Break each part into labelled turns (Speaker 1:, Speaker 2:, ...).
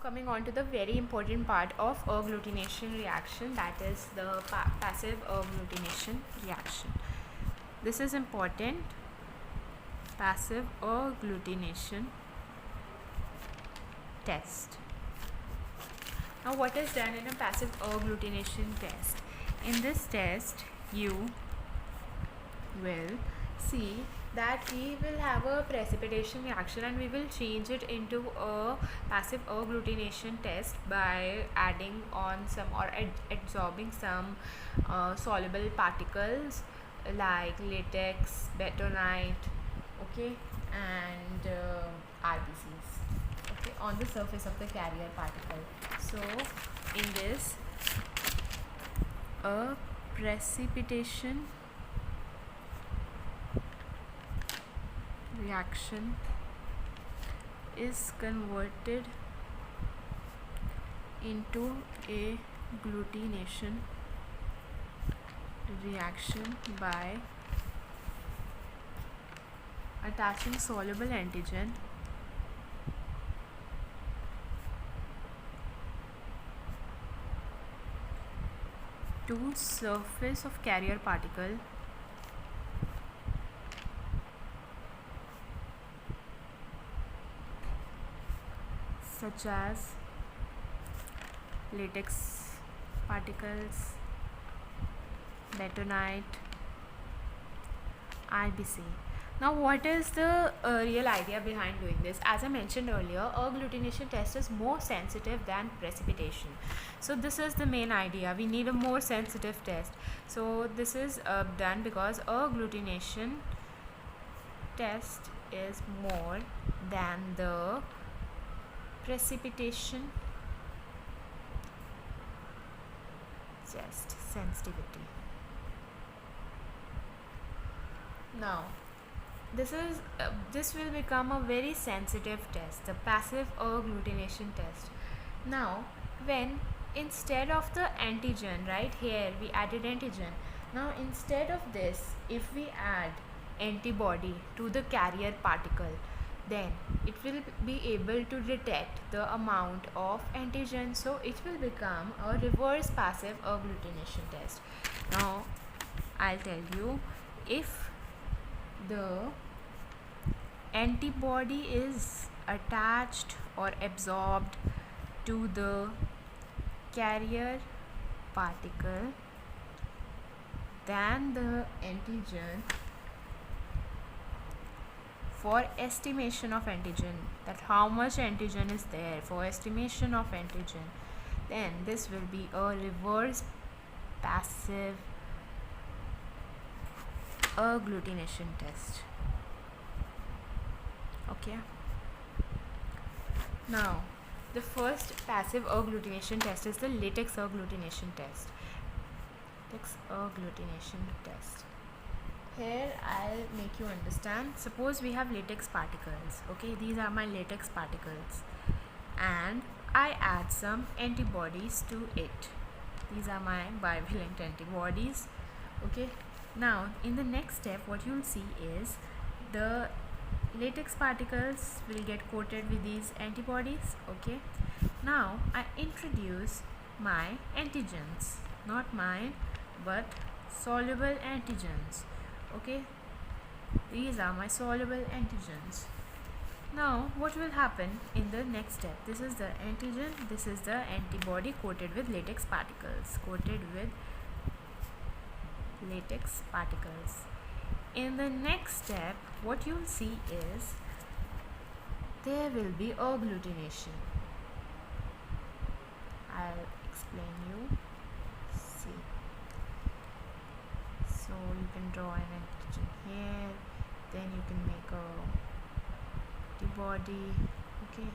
Speaker 1: Coming on to the very important part of agglutination reaction, that is the passive agglutination reaction. This is important. Passive agglutination test. Now what is done in a passive agglutination test? In this test you will see that we will have a precipitation reaction and we will change it into a passive agglutination test by adding on some or adsorbing some soluble particles like latex, bentonite, okay, and RBCs, okay, on the surface of the carrier particle. So in this, a precipitation reaction is converted into a agglutination reaction by attaching soluble antigen to surface of carrier particle such as latex particles, bentonite, RBC. Now what is the real idea behind doing this? As I mentioned earlier, agglutination test is more sensitive than precipitation. So this is the main idea. We need a more sensitive test. So this is done because agglutination test is more than the precipitation test sensitivity. Now this will become a very sensitive test, the passive agglutination test. Now when instead of the antigen, right here we added antigen, now instead of this, if we add antibody to the carrier particle, then it will be able to detect the amount of antigen, so it will become a reverse passive agglutination test. Now I'll tell you, if the antibody is attached or absorbed to the carrier particle, then the antigen, for estimation of antigen, that how much antigen is there, for estimation of antigen, then this will be a reverse passive agglutination test. Okay, now the first passive agglutination test is the latex agglutination test. Here I'll make you understand. Suppose we have latex particles, okay, these are my latex particles, and I add some antibodies to it. These are my bivalent antibodies, okay. Now in the next step, what you'll see is the latex particles will get coated with these antibodies, okay. Now I introduce my antigens, not mine but soluble antigens, okay. These are my soluble antigens. Now what will happen in the next step? This is the antigen, this is the antibody coated with latex particles, In the next step, what you'll see is there will be agglutination. I'll explain you. See, so you can draw an antigen here, then you can make a antibody, okay,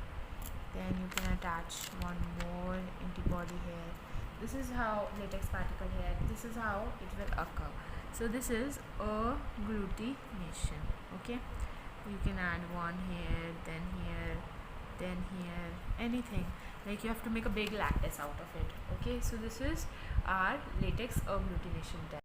Speaker 1: then you can attach one more antibody here. This is how latex particle here, this is how it will occur. So this is agglutination, okay. You can add one here, then here, anything, like you have to make a big lattice out of it, okay. So this is our latex agglutination test.